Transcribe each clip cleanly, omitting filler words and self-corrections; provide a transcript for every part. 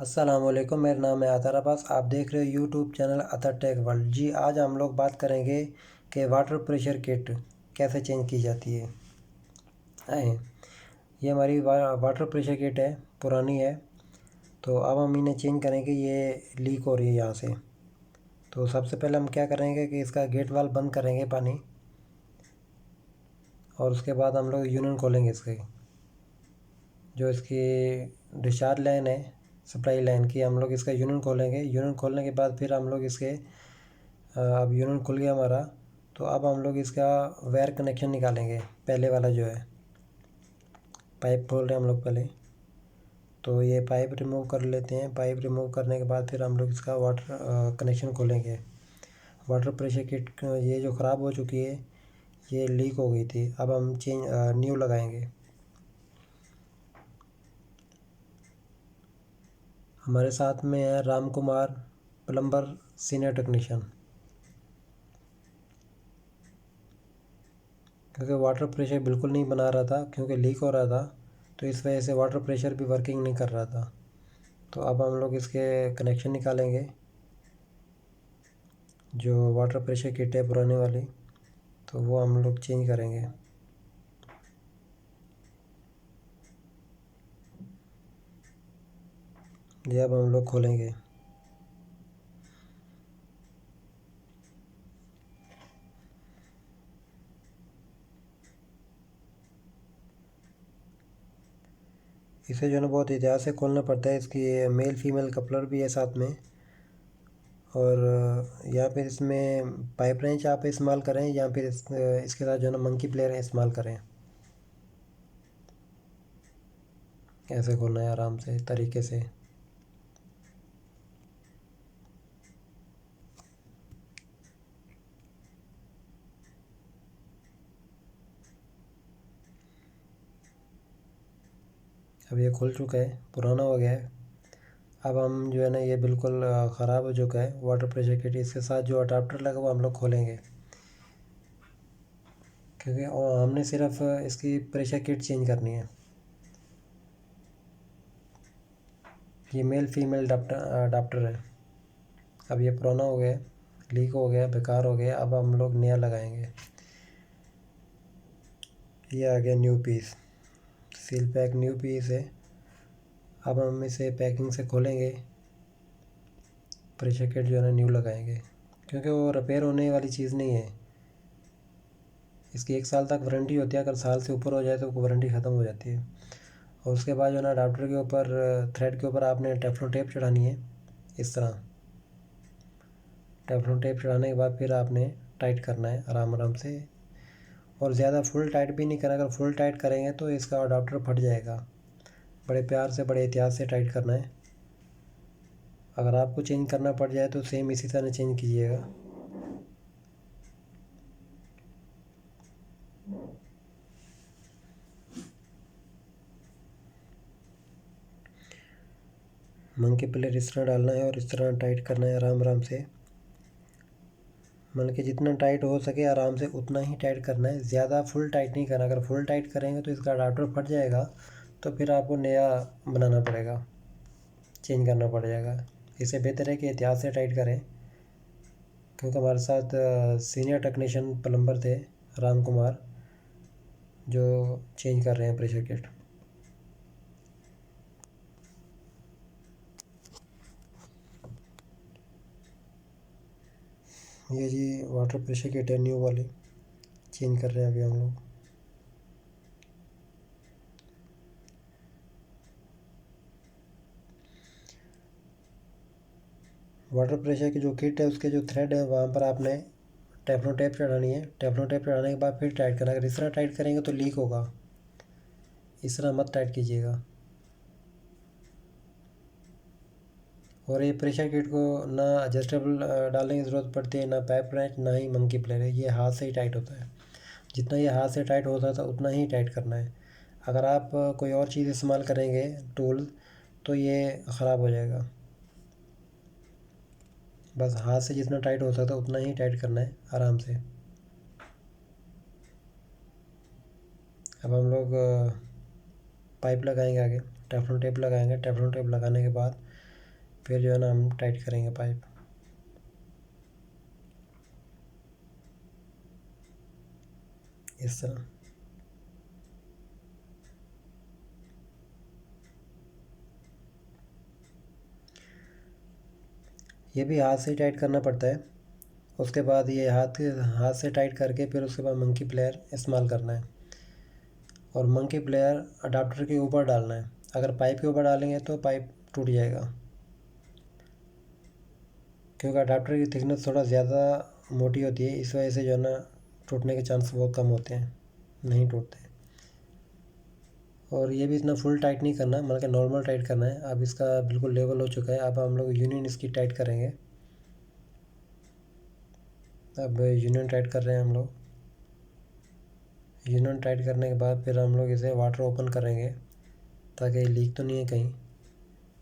अस्सलाम वालेकुम, मेरा नाम है अतर अब्बास। आप देख रहे हो यूट्यूब चैनल अतर टेक वर्ल्ड। जी, आज हम लोग बात करेंगे कि वाटर प्रेशर किट कैसे चेंज की जाती है। आए, ये हमारी वाटर प्रेशर किट है, पुरानी है। तो अब हम इन्हें चेंज करेंगे। ये लीक हो रही है यहाँ से। तो सबसे पहले हम क्या करेंगे कि इसका गेट वाल्व बंद करेंगे पानी, और उसके बाद हम लोग यूनियन खोलेंगे इसके। जो इसकी डिस्चार्ज लाइन है, सप्लाई लाइन की, हम लोग इसका यूनियन खोलेंगे। यूनियन खोलने के बाद फिर हम लोग इसके अब यूनियन खुल गया हमारा। तो अब हम लोग इसका वायर कनेक्शन निकालेंगे। पहले वाला जो है पाइप खोल रहे हैं हम लोग पहले। तो ये पाइप रिमूव कर लेते हैं। पाइप रिमूव करने के बाद फिर हम लोग इसका वाटर कनेक्शन खोलेंगे। वाटर प्रेशर किट ये जो ख़राब हो चुकी है, ये लीक हो गई थी। अब हम न्यू लगाएंगे। हमारे साथ में है Ram Kumar, plumber, senior technician. क्योंकि वाटर प्रेशर बिल्कुल नहीं बना रहा था, क्योंकि लीक हो रहा था, तो इस वजह से वाटर प्रेशर भी वर्किंग नहीं कर रहा था। तो अब हम लोग इसके कनेक्शन निकालेंगे। जो वाटर प्रेशर किट है पुराने वाली, तो वो हम लोग चेंज करेंगे। ये अब हम लोग खोलेंगे। इसे जो है ना बहुत एहतियात से खोलना पड़ता है। इसकी मेल फीमेल कपलर भी है साथ में। और या फिर इसमें पाइप रेंच आप इस्तेमाल करें, या फिर इसके साथ जो है ना मंकी प्लेयर इस्तेमाल करें। ऐसे खोलना है आराम से तरीके से। अब ये खुल चुका है, पुराना हो गया है। अब हम जो है ना, ये बिल्कुल ख़राब हो चुका है वाटर प्रेशर किट। इसके साथ जो अडाप्टर लगा वो हम लोग खोलेंगे, क्योंकि हमने सिर्फ इसकी प्रेशर किट चेंज करनी है। ये मेल फीमेल अडाप्टर है। अब ये पुराना हो गया, लीक हो गया, बेकार हो गया। अब हम लोग नया लगाएंगे। ये आ गया new piece, seal pack new piece है। अब हम इसे पैकिंग से खोलेंगे। प्रेशर किट जो है ना न्यू लगाएंगे, क्योंकि वो रिपेयर होने वाली चीज़ नहीं है। इसकी 1 साल तक वारंटी होती है। अगर साल से ऊपर हो जाए तो वारंटी ख़त्म हो जाती है। और उसके बाद जो है ना, अडाप्टर के ऊपर थ्रेड के ऊपर आपने टेफ्लॉन टेप चढ़ानी है। इस तरह टेफ्लॉन टेप चढ़ाने के बाद फिर आपने टाइट करना है आराम आराम से। और ज़्यादा फुल टाइट भी नहीं करना। अगर फुल टाइट करेंगे तो इसका अडाप्टर फट जाएगा। बड़े प्यार से, बड़े एहतियात से टाइट करना है। अगर आपको चेंज करना पड़ जाए तो सेम इसी तरह चेंज कीजिएगा। मंकी प्लेयर इस तरह डालना है और इस तरह टाइट करना है आराम आराम से। मतलब कि जितना टाइट हो सके आराम से उतना ही टाइट करना है। ज़्यादा फुल टाइट नहीं करना। अगर फुल टाइट करेंगे तो इसका अडाप्टर फट जाएगा, तो फिर आपको नया बनाना पड़ेगा, चेंज करना पड़ जाएगा। इससे बेहतर है कि एहतियात से टाइट करें। क्योंकि हमारे साथ सीनियर टेक्नीशियन प्लम्बर थे, राम कुमार, जो चेंज कर रहे हैं प्रेशर किट। ये जी वाटर प्रेशर किट है न्यू वाली, चेंज कर रहे हैं अभी हम लोग। वाटर प्रेशर की जो किट है, उसके जो थ्रेड है वहाँ पर आपने टेफ्लॉन टेप चढ़ानी है। टेफ्लॉन टेप चढ़ाने के बाद फिर टाइट करना। अगर इस तरह टाइट करेंगे तो लीक होगा। इस तरह मत टाइट कीजिएगा। और ये प्रेशर किट को ना एडजस्टेबल डालने की ज़रूरत पड़ती है, ना पाइप रेंच, ना ही मंकी प्लेयर है। ये हाथ से ही टाइट होता है। जितना ये हाथ से टाइट होता था उतना ही टाइट करना है। अगर आप कोई और चीज़ इस्तेमाल करेंगे, टूल, तो ये ख़राब हो जाएगा। बस हाथ से जितना टाइट हो सकता है उतना ही टाइट करना है आराम से। अब हम लोग पाइप लगाएंगे आगे, टेफ्लॉन टेप लगाएंगे। टेफ्लॉन टेप लगाने के बाद फिर जो है ना हम टाइट करेंगे पाइप। इस तरह। ये भी हाथ से टाइट करना पड़ता है। उसके बाद ये हाथ से टाइट करके फिर उसके बाद मंकी प्लेयर इस्तेमाल करना है, और मंकी प्लेयर अडाप्टर के ऊपर डालना है। अगर पाइप के ऊपर डालेंगे तो पाइप टूट जाएगा, क्योंकि अडाप्टर की थिकनेस थोड़ा ज़्यादा मोटी होती है, इस वजह से जो है ना टूटने के चांस बहुत कम होते हैं, नहीं टूटते। और ये भी इतना फुल टाइट नहीं करना, मतलब कि नॉर्मल टाइट करना है। अब इसका बिल्कुल लेवल हो चुका है। अब हम लोग यूनियन इसकी टाइट करेंगे। अब यूनियन टाइट कर रहे हैं हम लोग। यूनियन टाइट करने के बाद फिर हम लोग इसे वाटर ओपन करेंगे, ताकि लीक तो नहीं है कहीं,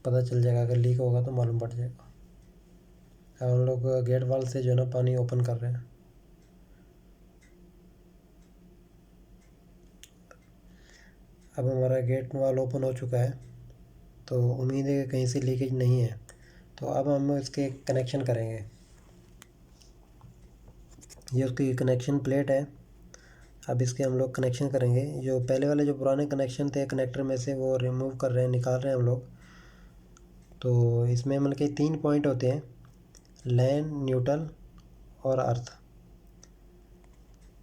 पता चल जाएगा। अगर लीक होगा तो मालूम पड़ जाएगा। अब हम लोग गेट वाल से जो है ना पानी ओपन कर रहे हैं। अब हमारा गेट वाल ओपन हो चुका है, तो उम्मीद है कि कहीं से लीकेज नहीं है। तो अब हम इसके कनेक्शन करेंगे। ये उसकी कनेक्शन प्लेट है। अब इसके हम लोग कनेक्शन करेंगे। जो पहले वाले जो पुराने कनेक्शन थे कनेक्टर में से, वो रिमूव कर रहे हैं, निकाल रहे हैं हम लोग। तो इसमें मतलब कि 3 पॉइंट होते हैं, लैन, न्यूट्रल और अर्थ।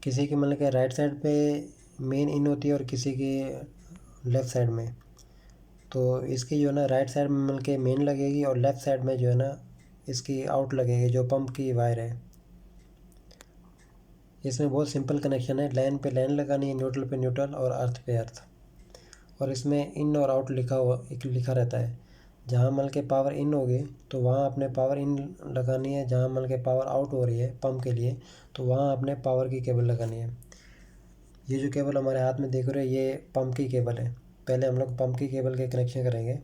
किसी की मतलब कि राइट साइड पे मेन इन होती है और किसी की लेफ़्ट साइड में। तो इसकी जो है ना राइट साइड में मतलब कि मेन लगेगी, और लेफ़्ट साइड में जो है ना इसकी आउट लगेगी, जो पंप की वायर है। इसमें बहुत सिंपल कनेक्शन है। लाइन पे लाइन लगानी है, न्यूट्रल पे न्यूट्रल और अर्थ पे अर्थ। और इसमें इन और आउट लिखा रहता है। जहाँ मतलब के पावर इन होगी तो वहाँ अपने पावर इन लगानी है, जहाँ मतलब के पावर आउट हो रही है पंप के लिए तो वहाँ अपने पावर की केबल लगानी है। ये जो केबल हमारे हाथ में देख रहे हो ये पंप की केबल है। पहले हम लोग पंप की केबल के कनेक्शन करेंगे।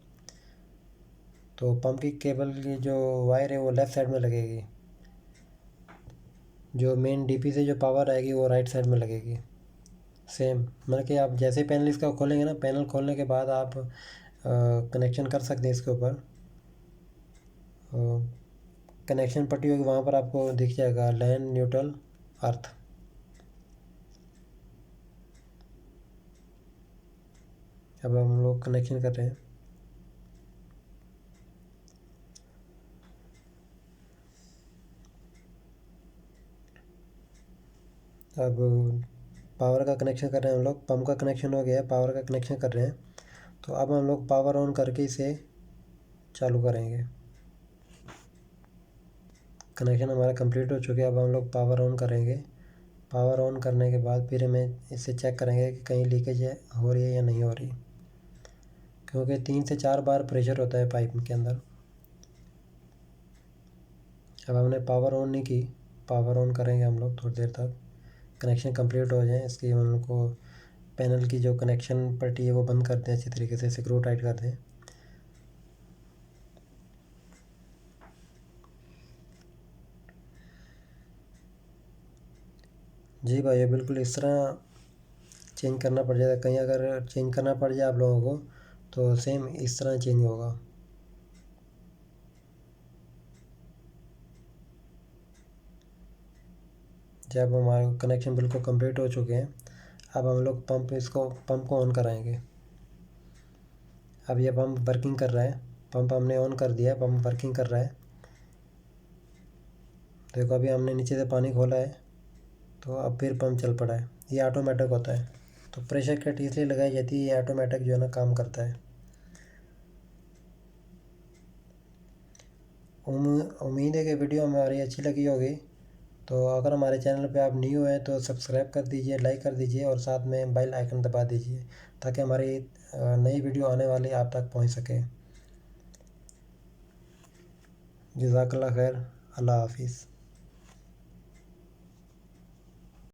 तो पंप की केबल की जो वायर है वो लेफ़्ट साइड में लगेगी। जो मेन डीपी से जो पावर आएगी वो राइट साइड में लगेगी। सेम मतलब कि आप जैसे पैनल इसका खोलेंगे ना, पैनल खोलने के बाद आप कनेक्शन कर सकते हैं इसके ऊपर। कनेक्शन पट्टी होगी वहाँ पर आपको दिख जाएगा लैन, न्यूट्रल, अर्थ। अब हम लोग कनेक्शन कर रहे हैं। अब पावर का कनेक्शन कर रहे हैं हम लोग। पंप का कनेक्शन हो गया है, पावर का कनेक्शन कर रहे हैं। तो अब हम लोग पावर ऑन करके इसे चालू करेंगे। कनेक्शन हमारा कंप्लीट हो चुका है। अब हम लोग पावर ऑन करेंगे। पावर ऑन करने के बाद फिर हमें इसे चेक करेंगे कि कहीं लीकेज हो रही है या नहीं हो रही, क्योंकि 3 से 4 बार प्रेशर होता है पाइप के अंदर। अब हमने पावर ऑन नहीं की, पावर ऑन करेंगे हम लोग थोड़ी देर तक, कनेक्शन कंप्लीट हो जाए। इसकी हम लोग को पैनल की जो कनेक्शन पट्टी है वो बंद कर दें, अच्छी तरीके से स्क्रू टाइट कर दें। जी भाई, ये बिल्कुल इस तरह चेंज करना पड़ जाएगा। कहीं अगर चेंज करना पड़ जाए आप लोगों को तो सेम इस तरह चेंज होगा। जब हमारे कनेक्शन बिल्कुल कंप्लीट हो चुके हैं, अब हम लोग पंप को ऑन कराएंगे। अब ये पंप वर्किंग कर रहा है। पंप हमने ऑन कर दिया है, पंप वर्किंग कर रहा है। देखो अभी हमने नीचे से पानी खोला है तो अब फिर पंप चल पड़ा है। ये ऑटोमेटिक होता है। तो प्रेशर कट इसलिए लगाई जाती है, ये ऑटोमेटिक जो है ना काम करता है। उम्मीद है कि वीडियो हमारी अच्छी लगी होगी। तो अगर हमारे चैनल पे आप न्यू हैं तो सब्सक्राइब कर दीजिए, लाइक कर दीजिए और साथ में बेल आइकन दबा दीजिए, ताकि हमारी नई वीडियो आने वाली आप तक पहुंच सके। जज़ाकल्लाह खैर। अल्लाह हाफिज़।